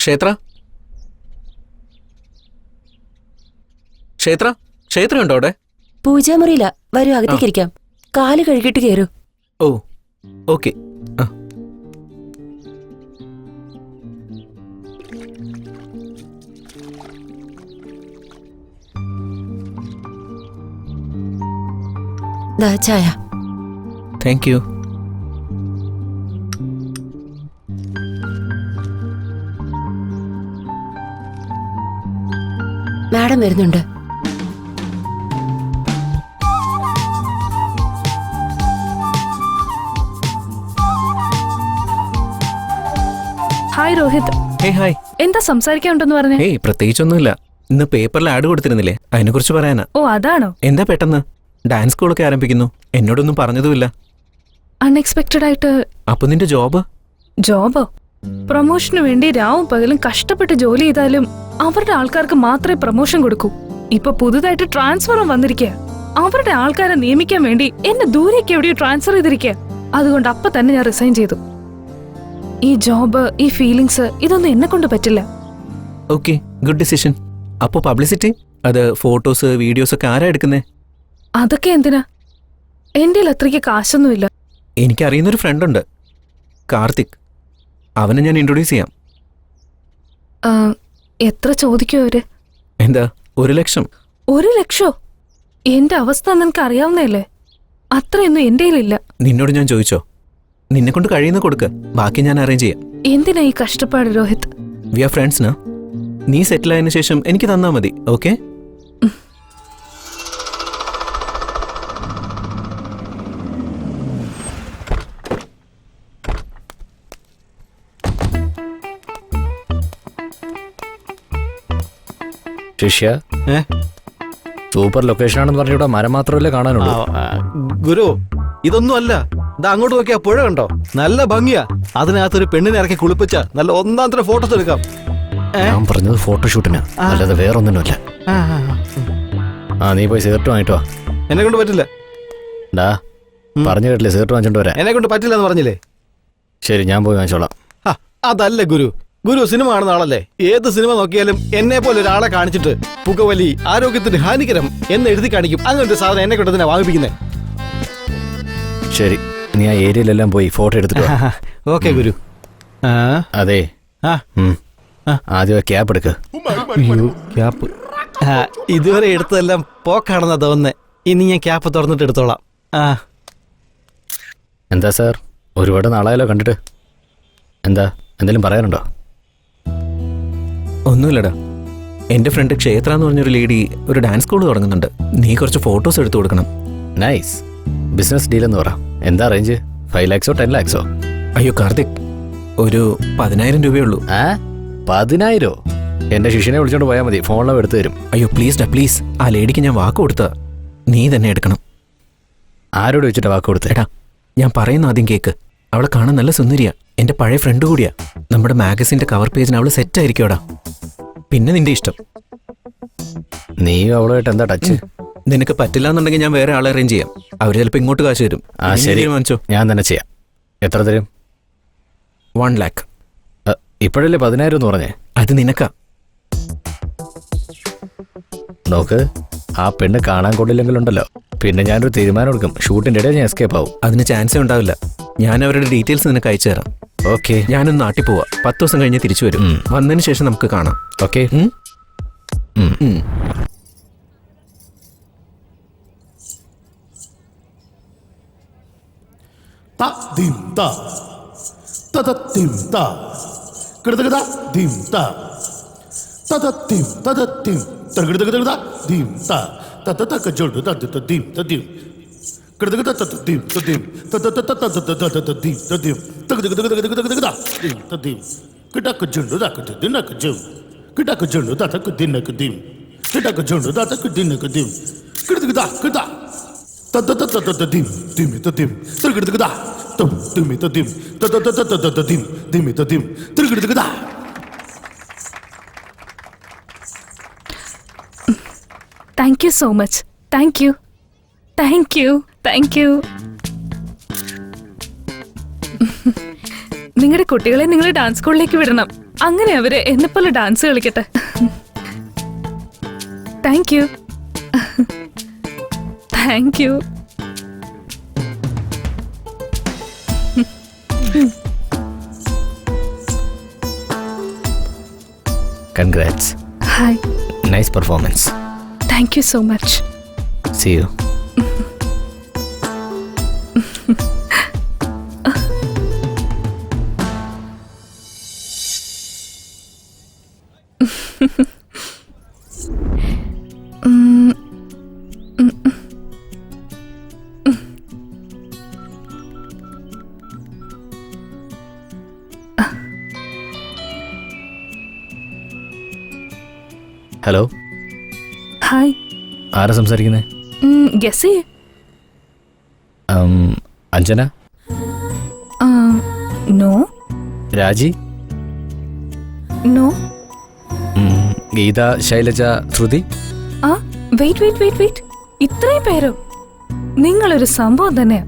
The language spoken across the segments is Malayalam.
ക്ഷേത്ര ക്ഷേത്ര ക്ഷേത്ര ഉണ്ടോ അവിടെ? പൂജാമുറിയില്ല. വരൂ, അകത്തേക്ക് ഇരിക്കാം. കാല് കഴുകിട്ട് കയറൂ. ഓ ഓക്കെ. ദാ ചായ. Thank you. മാഡം വരുന്നുണ്ട്. ഹായ് രോഹിത്. ഹായ്. എന്താ സംസാരിക്കാനുണ്ടെന്ന് പറഞ്ഞേ? ഏയ് പ്രത്യേകിച്ചൊന്നുമില്ല. ഇന്ന് പേപ്പറിൽ ആഡ് കൊടുത്തിരുന്നില്ലേ, അതിനെ കുറിച്ച് പറയാനാ. ഓ അതാണോ? എന്താ പെട്ടെന്ന്? ഡാൻസ് സ്കൂളൊക്കെ ആരംഭിക്കുന്നു, എന്നോടൊന്നും പറഞ്ഞതുമില്ല. അൺഎക്സ്പെക്ടഡ് ആയിട്ട്. അപ്പൊ നിന്റെ ജോബ്? ജോബോ? പ്രൊമോഷന് വേണ്ടി രാവും പകലും കഷ്ടപ്പെട്ട് ജോലി ചെയ്താലും അവരുടെ ആൾക്കാർക്ക് മാത്രമേ പ്രൊമോഷൻ കൊടുക്കൂ. ഇപ്പൊ പുതുതായിട്ട് ട്രാൻസ്ഫറും വന്നിരിക്കുക. അവരുടെ ആൾക്കാരെ നിയമിക്കാൻ വേണ്ടി എന്നെ ദൂരേക്ക് എവിടെയോ ട്രാൻസ്ഫർ ചെയ്തിരിക്കുക. അതുകൊണ്ട് അപ്പൊ തന്നെ ഞാൻ റിസൈൻ ചെയ്തു. ഈ ജോബ്, ഈ ഫീലിങ്സ്, ഇതൊന്നും എന്നെ കൊണ്ട് പറ്റില്ല. Okay, good decision. അപ്പൊ പബ്ലിസിറ്റി, അത് ഫോട്ടോസ് വീഡിയോസ് ഒക്കെ ആരാ എടുക്കുന്നേ? അതൊക്കെ എന്തിനാ? എന്റെ അത്രയ്ക്ക് കാശൊന്നുമില്ല. എനിക്കറിയുന്നൊരു ഫ്രണ്ട് ഉണ്ട്, കാർത്തിക്. അവനെ ഞാൻ ഇൻട്രൊഡ്യൂസ് ചെയ്യാം. എത്ര ചോദിക്കോ അവര്? എന്താ, 1,00,000? 1,00,000? എന്റെ അവസ്ഥ നിനക്ക് അറിയാവുന്നതല്ലേ. അത്രയൊന്നും എന്റെ കയ്യിലില്ല. നിന്നോട് ഞാൻ ചോദിച്ചോ? നിന്നെ കൊണ്ട് കഴിയുന്ന കൊടുക്ക, ബാക്കി ഞാൻ അറേഞ്ച് ചെയ്യാം. എന്തിനാ ഈ കഷ്ടപ്പാട് രോഹിത്? V are friends. നീ സെറ്റിൽ ആയതിനു ശേഷം എനിക്ക് തന്നാ മതി. ഓക്കെ? ശിഷ്യ, സൂപ്പർ ലൊക്കേഷൻ ആണെന്ന് പറഞ്ഞൂടാ, മരം മാത്രമല്ലേ കാണാനുള്ളൂ. ഗുരു, ഇതൊന്നും അല്ല. ഇത് അങ്ങോട്ട് നോക്കിയാ പുഴ കണ്ടോ? നല്ല ഭംഗിയാ. അതിനകത്തൊരു പെണ്ണിനെ ഇറക്കി കുളിപ്പിച്ച നല്ല ഒന്നാം തരം ഫോട്ടോസ് എടുക്കാം. ഞാൻ പറഞ്ഞത് ഫോട്ടോഷൂട്ടിന്, അല്ലാതെ വേറൊന്നിനുമല്ല. നീ പോയി സിഗരറ്റ് വാങ്ങിട്ടോ. എന്നെ കൊണ്ട് പറ്റില്ല. പറഞ്ഞു കേട്ടില്ലേ, സിഗരറ്റ് വാങ്ങിച്ചോണ്ട് വരാം. എന്നെ കൊണ്ട് പറ്റില്ല എന്ന് പറഞ്ഞില്ലേ? ശരി, ഞാൻ പോയി വാങ്ങിച്ചോളാം. അതല്ല ഗുരു. ഗുരു സിനിമ കാണുന്ന ആളല്ലേ? ഏത് സിനിമ നോക്കിയാലും എന്നെ പോലെ ഒരാളെ കാണിച്ചിട്ട് പുകവലി ആരോഗ്യത്തിന് ഹാനികരം എന്ന് എഴുതി കാണിക്കും. അങ്ങനത്തെ സാധനം എന്നെ കൊണ്ട് തന്നെ വാങ്ങിപ്പിക്കുന്നത്. ശരി, നീ ആ ഏരിയയിലെല്ലാം പോയി ഫോട്ടോ എടുത്തിട്ട്. ഓക്കെ ഗുരു. അതെ, ആദ്യം ക്യാപ്പ് എടുക്ക്. ക്യാപ്പ് ഇതുവരെ എടുത്തതെല്ലാം പോക്കാണെന്നാ തോന്നുന്നേ. ഇനി ഞാൻ ക്യാപ്പ് തുറന്നിട്ട് എടുത്തോളാം. എന്താ സാർ, ഒരുപാട് നാളായല്ലോ കണ്ടിട്ട്. എന്താ, എന്തെങ്കിലും പറയാനുണ്ടോ? ഒന്നുമില്ലടാ, എന്റെ ഫ്രണ്ട് ക്ഷേത്ര എന്ന് പറഞ്ഞൊരു ലേഡി ഒരു ഡാൻസ് സ്കൂൾ തുടങ്ങുന്നുണ്ട്. നീ കുറച്ച് ഫോട്ടോസ് എടുത്തു കൊടുക്കണം. നൈസ് ബിസിനസ് ഡീൽ എന്ന് പറ. എന്താ റേഞ്ച്? 5 lakhs 10 lakhs? അയ്യോ കാർത്തിക്, ഒരു 10,000 രൂപയുള്ളൂ. 10,000? എന്റെ ശിഷ്യനെ വിളിച്ചോണ്ട് പോയാൽ മതി, ഫോണിലും എടുത്തു തരും. അയ്യോ പ്ലീസ് ഡാ പ്ലീസ്, ആ ലേഡിക്ക് ഞാൻ വാക്ക് കൊടുത്ത, നീ തന്നെ എടുക്കണം. ആരോട് വെച്ചിട്ടാ വാക്ക് കൊടുത്തേ? എടാ, ഞാൻ പറയുന്ന ആദ്യം കേക്ക്. അവളെ കാണാൻ നല്ല സുന്ദരിയാ, എന്റെ പഴയ ഫ്രണ്ട് കൂടിയാ. നമ്മുടെ മാഗസിന്റെ കവർ പേജിന് അവള് സെറ്റ് ആയിരിക്കുമോടാ. പിന്നെ നിന്റെ ഇഷ്ടം. നീ അവളുമായിട്ട് എന്താ ടച്ച്? നിനക്ക് പറ്റില്ല എന്നുണ്ടെങ്കിൽ ഞാൻ വേറെ ആളെ അറേഞ്ച് ചെയ്യാം. അവർ ചിലപ്പോൾ ഇങ്ങോട്ട് കാശ് തരും. ശരി, തീരുമാനിച്ചോ? ഞാൻ തന്നെ ചെയ്യാം. എത്ര തരും? 1 lakh. ഇപ്പോഴല്ലേ 10,000 എന്ന് പറഞ്ഞേ? അത് നിനക്കാ. നോക്ക്, ആ പെണ്ണ് കാണാൻ കൊള്ളില്ലെങ്കിലുണ്ടല്ലോ, പിന്നെ ഞാനൊരു തീരുമാനം എടുക്കും. ഷൂട്ടിന്റെ ഇടയിൽ ഞാൻ എസ്കേപ്പ് ആവും. അതിന് ചാൻസേ ഉണ്ടാവില്ല. ഞാൻ അവരുടെ ഡീറ്റെയിൽസ് നിനക്ക് അയച്ചു തരാം. ഓക്കെ, ഞാനൊന്ന് നാട്ടിൽ പോവാ. 10 ദിവസം കഴിഞ്ഞ് തിരിച്ചു വരും. വന്നതിന് ശേഷം നമുക്ക് കാണാം. Okay. dim ta ta ta dim ta kada kada dim ta ta ta dim ta ta dim ta kada kada dim ta ta ta ta ka jod ta ta dim ta dim kada kada ta dim ta dim ta ta ta ta ta ta ta dim ta dim ta kada kada kada kada dim ta dim kada ka jod ta ka din ka jod kada ka jod ta ka din ka dim kada ka jod ta ka din ka dim kada kada kada ta ta ta ta ta dim dim ta dim ta kada kada dim ta dim ta ta ta ta ta dim dim ta dim ta kada kada. Thank you so much. Thank you, thank you, thank U. നിങ്ങളുടെ കുട്ടികളെ നിങ്ങൾ ഡാൻസ് സ്കൂളിലേക്ക് വിടണം. അങ്ങനെ അവര് എന്നെപ്പോലെ ഡാൻസ് കളിക്കട്ടെ. Thank you. Thank you. Congrats. Hi. Nice performance. Thank you so much. See you. Hello. Hi. ആരാ സംസാരിക്കുന്നത്? ഗസ് ചെയ്യേ. അഞ്ജന? നോ. രാജി? നോ. ഗീത, ശൈലജ, ശ്രുതി? ആ വെയിറ്റ്. ഇത്രയും പേരോ? നിങ്ങളൊരു സംഭവം തന്നെയാ.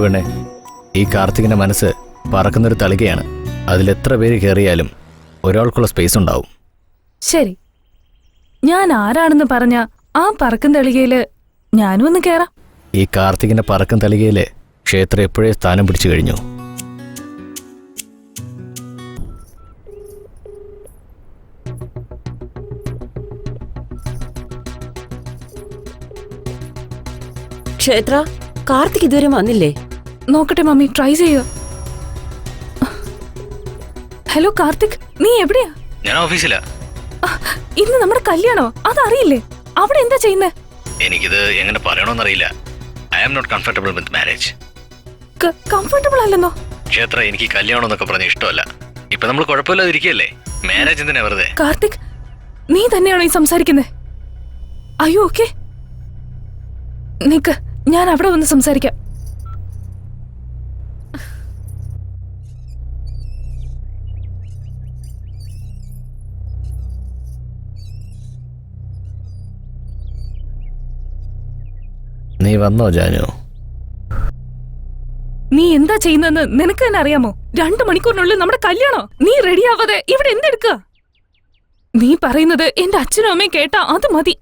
വേണേ, ഈ കാർത്തികിന്റെ മനസ്സ് പറക്കുന്നൊരു തളികയാണ്. അതിലെത്ര പേര് കയറിയാലും ഒരാൾക്കുള്ള സ്പേസ് ഉണ്ടാവും. ശരി, ഞാൻ ആരാണെന്ന് പറഞ്ഞ ആ പറക്കും തളികയില് ഞാനും ഒന്ന് കേറാം. ഈ കാർത്തികിന്റെ പറക്കും തളികയില് ക്ഷേത്രം എപ്പോഴേ സ്ഥാനം പിടിച്ചു കഴിഞ്ഞു. ക്ഷേത്ര, കാർത്തിക് ഇതുവരെ വന്നില്ലേ? നോക്കട്ടെ മമ്മി, ട്രൈ ചെയ്യുക. ഹലോ കാർത്തിക്, നീ എവിടെയാ? ഞാൻ ഓഫീസിലാ. ഇന്ന് നമ്മുടെ കല്യാണോ? അതറിയില്ലേ? അവിടെ എന്താ ചെയ്യുന്നേ? എനിക്കിത് എങ്ങനെ പറയണമെന്നറിയില്ല. I am not comfortable with marriage. Comfortable അല്ലെന്നോ? ക്ഷേത്ര, എനിക്ക് കല്യാണം എന്നൊക്കെ പറഞ്ഞ ഇഷ്ടമല്ല. ഇപ്പൊ നമ്മൾ കുഴപ്പമില്ലാതിരിക്കല്ലേ, മാരേജ് എന്തിനാ വെറുതെ? കാർത്തിക്, നീ തന്നെയാണോ ഈ സംസാരിക്കുന്നത്? അയ്യോ, ഓക്കെ, നിക്ക്, ഞാൻ അവിടെ വന്ന് സംസാരിക്കാം. നീ വന്നോ ജാനു? നീ എന്താ ചെയ്യുന്നതെന്ന് നിനക്ക് തന്നെ അറിയാമോ? 2 മണിക്കൂറിനുള്ളിൽ നമ്മുടെ കല്യാണോ? നീ റെഡി ആവാതെ ഇവിടെ എന്തെടുക്കുക? നീ പറയുന്നത് എന്റെ അച്ഛനും അമ്മയും കേട്ടാ അത് മതി.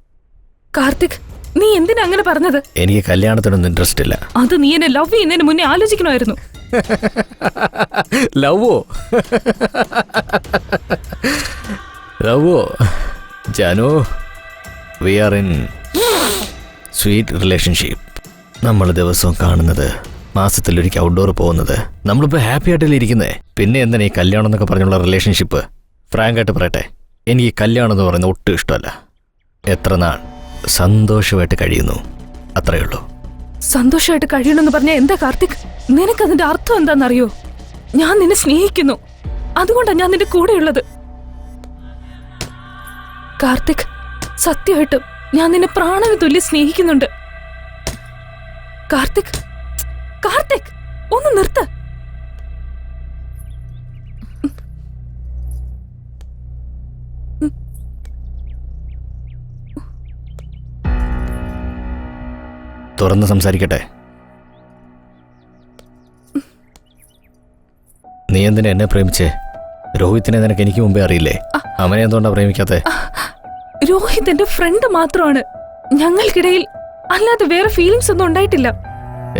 കാർത്തിക്, നീ എന്തിനാ അങ്ങനെ പറഞ്ഞത്? എനിക്ക് കല്യാണത്തിനൊന്നും ഇൻട്രസ്റ്റ് ഇല്ല. അത് നീ എന്നെ ലവ് ചെയ്യുന്നതിന് മുന്നേ ആലോചിക്കണമായിരുന്നു. ലവോ? ലവോ? Janu, we are in sweet relationship. നമ്മൾ ദിവസവും കാണുന്നത്, മാസത്തിലൊരിക്കൽ ഔട്ട്ഡോർ പോകുന്നത്, നമ്മളിപ്പോൾ ഹാപ്പി ആയിട്ടല്ലേ ഇരിക്കുന്നേ. പിന്നെ എന്തിനാ ഈ കല്യാണം എന്നൊക്കെ പറഞ്ഞുള്ള റിലേഷൻഷിപ്പ്? ഫ്രാങ്കായിട്ട് പറയട്ടെ, എനിക്ക് കല്യാണം എന്ന് പറയുന്നത് ഒട്ടും ഇഷ്ടമല്ല. എത്ര നാൾ സന്തോഷമായിട്ട് കഴിയുന്നു, അത്രയേ ഉള്ളൂ. സന്തോഷമായിട്ട് കഴിയണമെന്ന് പറഞ്ഞാൽ എന്താ കാർത്തിക്? നിനക്കതിന്റെ അർത്ഥം എന്താണെന്നറിയോ? ഞാൻ നിന്നെ സ്നേഹിക്കുന്നു, അതുകൊണ്ടാണ് ഞാൻ നിന്റെ കൂടെയുള്ളത്. കാർത്തിക്, സത്യമായിട്ടും ഞാൻ നിന്നെ പ്രാണന് തുല്യം സ്നേഹിക്കുന്നുണ്ട്. കാർത്തിക്, കാർത്തിക്, ഒന്ന് നിർത്ത്. തുറന്ന് സംസാരിക്കട്ടെ. നീ എന്തിനാ എന്നെ പ്രേമിച്ചേ? രോഹിത്തിനെ നിനക്ക് എനിക്ക് മുമ്പേ അറിയില്ലേ? അവനെ എന്തുകൊണ്ടാ പ്രേമിക്കാത്തെ? രോഹിത് എന്റെ ഫ്രണ്ട് മാത്രമാണ്. ഞങ്ങൾക്കിടയിൽ അല്ലാതെ വേറെ ഫീലിങ്സ് ഒന്നും ഉണ്ടായിട്ടില്ല.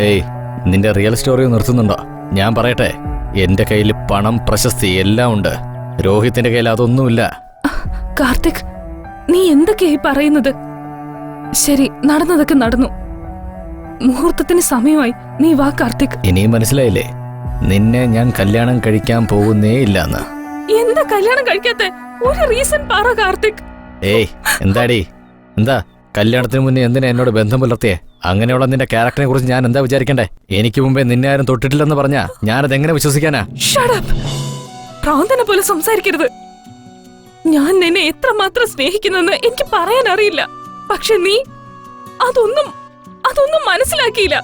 ഏയ്, നിന്റെ റിയൽ സ്റ്റോറി നിർത്തുന്നുണ്ടോ? ഞാൻ പറയട്ടെ, എന്റെ കയ്യിൽ പണം, പ്രശസ്തി എല്ലാം ഉണ്ട്. രോഹിത്തിന്റെ കയ്യിൽ അതൊന്നുമില്ല. കാർത്തിക്, നീ എന്തൊക്കെയായി പറയുന്നത്? ശരി, നടന്നതൊക്കെ നടന്നു. മുഹൂർത്തത്തിന് സമയമായി. നീ വാ കാർത്തിക്. ഇനിയും മനസ്സിലായില്ലേ, നിന്നെ ഞാൻ കല്യാണം കഴിക്കാൻ പോകുന്നേ ഇല്ലെന്ന്. എന്താ കല്യാണം കഴിക്കാത്ത? ഒരു റീസൺ പറ കാർത്തിക്. ഏയ്, എന്താടി? എന്താ കല്യാണത്തിന് മുന്നേ എന്തിനാ എന്നോട് ബന്ധം പുലർത്തിയേ? അങ്ങനെയുള്ള നിന്റെ ക്യാരക്ടറിനെ കുറിച്ച് ഞാൻ എന്താ വിചാരിക്കണ്ടേ? എനിക്ക് മുമ്പേ നിന്നെ ആരും തൊട്ടിട്ടില്ലെന്ന് പറഞ്ഞാ ഞാനതെങ്ങനെ വിശ്വസിക്കാനാ? Shut up. പ്രാന്തനെ പോലെ സംസാരിക്കരുത്. ഞാൻ നിന്നെ എത്രമാത്രം സ്നേഹിക്കുന്നെന്ന് എനിക്ക് പറയാൻ അറിയില്ല. പക്ഷെ നീ അതൊന്നും മനസ്സിലാക്കിയില്ല.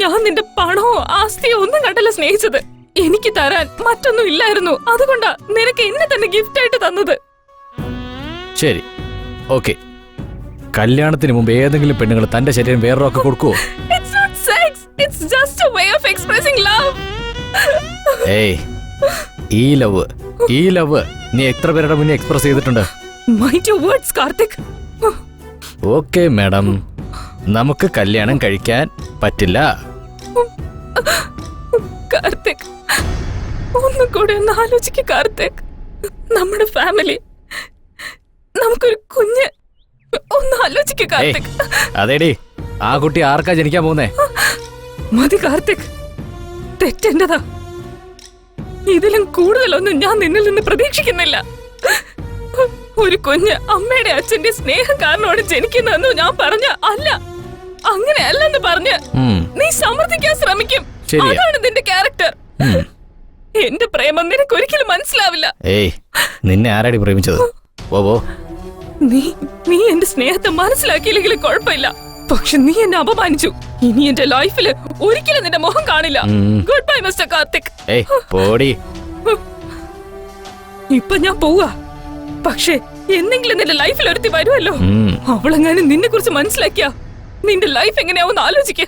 ഞാൻ നിന്റെ പണമോ ആസ്തിയോ ഒന്നും കണ്ടല്ല സ്നേഹിച്ചത്. എനിക്ക് തരാൻ മറ്റൊന്നും ഇല്ലായിരുന്നു. അതുകൊണ്ടാ നിനക്ക് എന്നെ തന്നെ ഗിഫ്റ്റ് ആയിട്ട് തന്നത്. ശരി, ഓക്കെ. കല്യാണത്തിന് മുമ്പ് ഏതെങ്കിലും പെണ്ണുങ്ങൾ തന്റെ ശരീരം വേറൊക്കെ കൊടുക്കുവോ? It's not sex. It's just a way of expressing love. ഏയ്, ഈ ലവ് നീ എത്ര പേരുടെ മുന്നേ എക്സ്പ്രസ് ചെയ്തിട്ടുണ്ട്? Mind your words Karthik. Okay madam, നമുക്ക് കല്യാണം കഴിക്കാൻ പറ്റില്ല. കാർത്തിക്, ഒന്നും കൂടെ ഒന്ന് ആലോചിക്ക കാർത്തിക്. നമ്മുടെ ഫാമിലി, നമുക്കൊരു കുഞ്ഞ്, ഒന്ന് ആലോചിക്ക കാർത്തിക്. അതേടി, ആ കുട്ടി ആർക്കാ ജനിക്കാൻ പോകുന്നേ? മതി കാർത്തിക്, തെറ്റെന്റതാ. ഇതിലും കൂടുതലൊന്നും ഞാൻ നിന്നിൽ നിന്ന് പ്രതീക്ഷിക്കുന്നില്ല. ഒരു കുഞ്ഞ് അമ്മയുടെ അച്ഛന്റെ സ്നേഹം കാരണമാണ് ജനിക്കുന്നതെന്ന് ഞാൻ പറഞ്ഞ അല്ല, അങ്ങനെയല്ലെന്ന് പറഞ്ഞ് നീ സമർത്ഥിക്കാൻ ശ്രമിക്കും. അതാണ് നിന്റെ ക്യാരക്ടർ. എന്റെ പ്രേമം നിനക്ക് ഒരിക്കലും മനസ്സിലാവില്ല. ഏയ്, നിന്നെ ആരാടി പ്രേമിച്ചത്? ഓ, നീ എന്റെ സ്നേഹത്തെ മനസ്സിലാക്കിയില്ലെങ്കിലും കുഴപ്പമില്ല, പക്ഷെ നീ എന്നെ അപമാനിച്ചു. ഇനി എന്റെ ലൈഫില് ഒരിക്കലും നിന്റെ മുഖം കാണില്ല. Good bye mister Karthik. ഇപ്പൊ ഞാൻ പോവാ, പക്ഷെ എന്തെങ്കിലും നിന്റെ ലൈഫിൽ ഒരുത്തി വരുമല്ലോ. അവളെങ്ങാനും നിന്നെ കുറിച്ച് മനസ്സിലാക്കിയാ നിന്റെ ലൈഫ് എങ്ങനെയാവുന്ന ആലോചിക്ക.